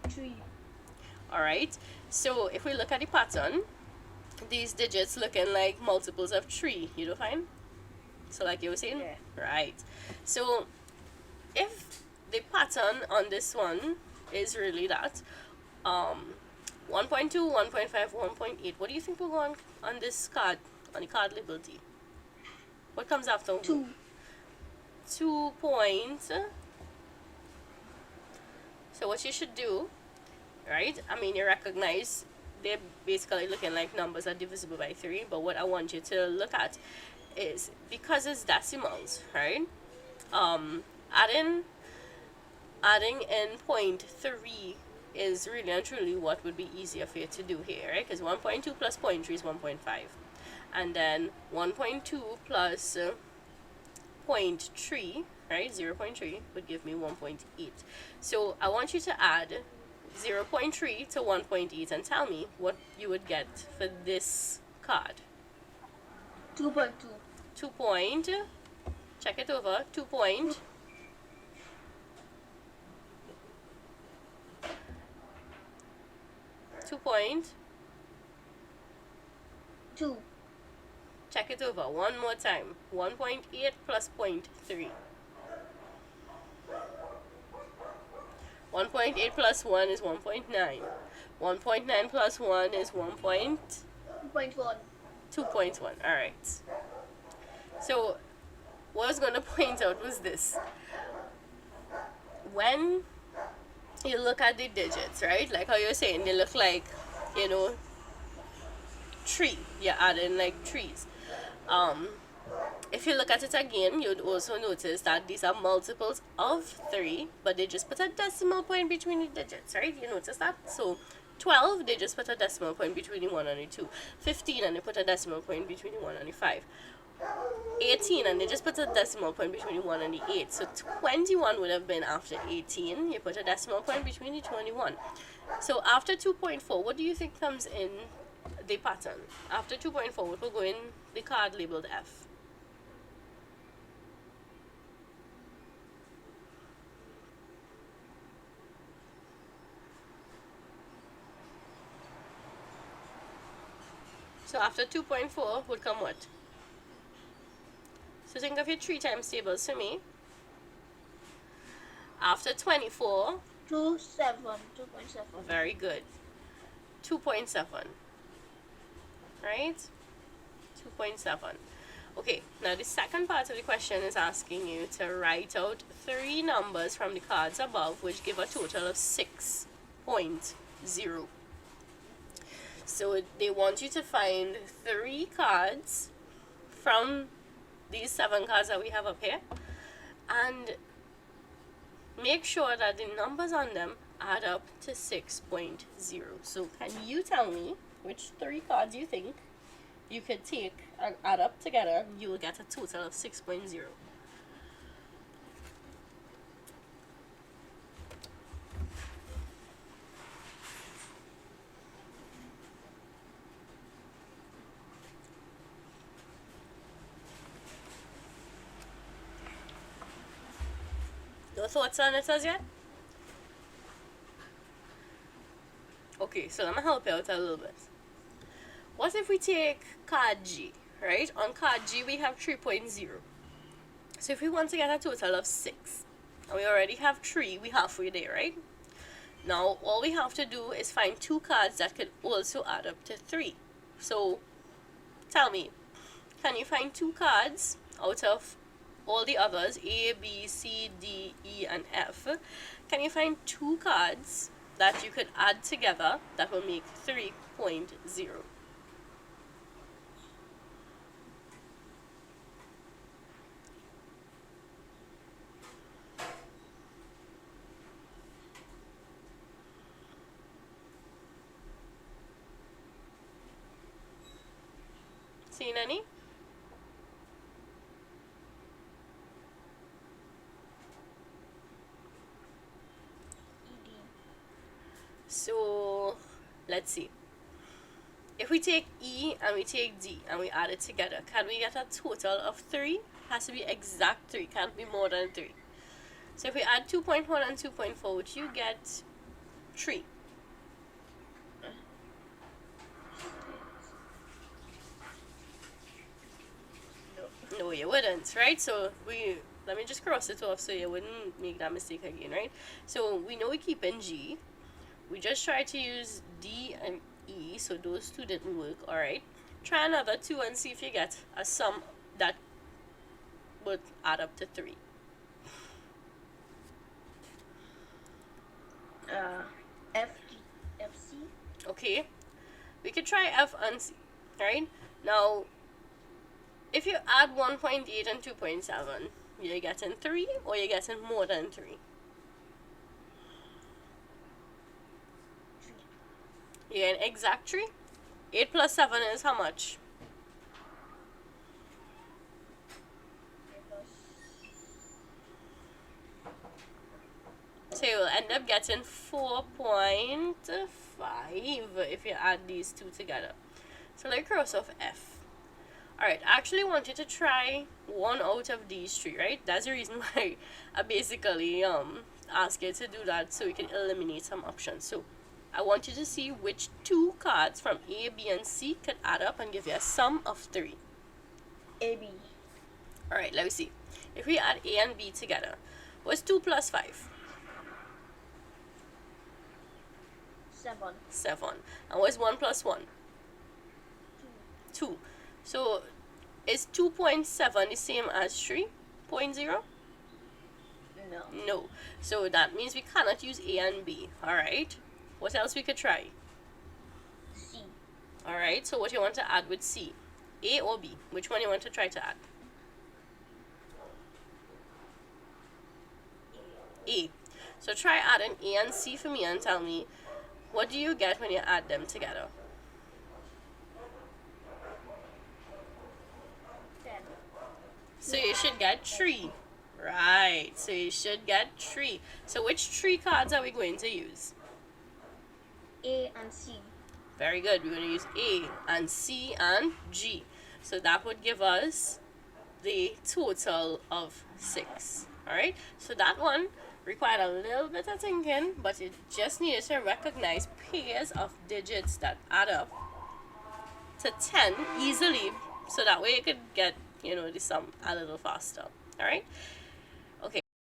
3. Alright, so if we look at the pattern, these digits looking like multiples of 3, you don't find? So like you were saying? Yeah. Right. So if the pattern on this one is really that, 1.2, 1.5, 1.8, what do you think will go on this card, on the card label D? What comes after 2. 2 points. So what you should do, right? I mean, you recognize they're basically looking like numbers are divisible by 3, but what I want you to look at is, because it's decimals, right? Adding in 0.3 is really and truly what would be easier for you to do here, right? Because 1.2 plus 0.3 is 1.5, and then 1.2 plus 0.3, right, 0.3 would give me 1.8. So I want you to add 0.3 to 1.8 and tell me what you would get for this card. 2.2. 2 point, check it over, 2 point, 2 point, 2. check it over one more time, 1.8 plus 0.3. 1.8 plus 1 is 1.9. 1.9 plus 1 is 2.1. 2.1. Alright. So, what I was going to point out was this. When you look at the digits, right? Like how you're saying, they look like, you know, 3. You're adding like 3s. If you look at it again, you'd also notice that these are multiples of 3, but they just put a decimal point between the digits, right? You notice that? So 12, they just put a decimal point between the 1 and the 2. 15, and they put a decimal point between the 1 and the 5. 18, and they just put a decimal point between the 1 and the 8. So 21 would have been after 18. You put a decimal point between the 21. So after 2.4, what do you think comes in the pattern? After 2.4, what will go in the card labeled F? So after 2.4 would come what? So think of your 3 times tables for me. After 24, 2.7. 2.7. very good. 2.7. Right? 2.7. Okay, now the second part of the question is asking you to write out 3 numbers from the cards above which give a total of 6.0. So they want you to find 3 cards from these 7 cards that we have up here, and make sure that the numbers on them add up to 6.0. So can you tell me which 3 cards you think you could take and add up together? You will get a total of 6.0. No thoughts on it as yet? Okay, so let me help you out a little bit. What if we take card G, right? On card G, we have 3.0. So if we want to get a total of 6, and we already have 3, we halfway there, right? Now, all we have to do is find 2 cards that could also add up to 3. So, tell me, can you find 2 cards out of all the others, A, B, C, D, E, and F? Can you find 2 cards that you could add together that will make 3.0? Seen any? So, let's see. If we take E and we take D and we add it together, can we get a total of 3? Has to be exact 3, can't be more than 3. So if we add 2.1 and 2.4, would you get 3. No. No, you wouldn't, right? So let me just cross it off so you wouldn't make that mistake again, right? So we know we keep in G. We just try to use D and E, so those two didn't work, alright? Try another 2 and see if you get a sum that would add up to 3. F F C. Okay? We could try F and C, right? Now, if you add 1.8 and 2.7, you're getting 3 or you're getting more than 3? 3. You're an exact 3? 8 plus 7 is how much? So you'll end up getting 4.5 if you add these two together. So let's cross off F. Alright, I actually want you to try one out of these 3, right? That's the reason why I basically ask you to do that, so we can eliminate some options. So I want you to see which 2 cards from A, B, and C could add up and give you a sum of 3. A B. Alright, let me see. If we add A and B together, what's 2 plus 5? 7. 7. And what's 1 plus 1? 2. 2. So is 2.7 the same as 3.0? No. No. So that means we cannot use A and B. Alright. What else we could try? C. Alright, so what you want to add with C? A or B? Which one you want to try to add? A. So try adding A and C for me and tell me, what do you get when you add them together? 10. So you should get 3. Right. So you should get 3. So which 3 cards are we going to use? A and C. Very good. We're going to use A and C and G. So that would give us the total of 6. Alright? So that one required a little bit of thinking, but it just needed to recognize pairs of digits that add up to 10 easily, so that way you could get, the sum a little faster. Alright?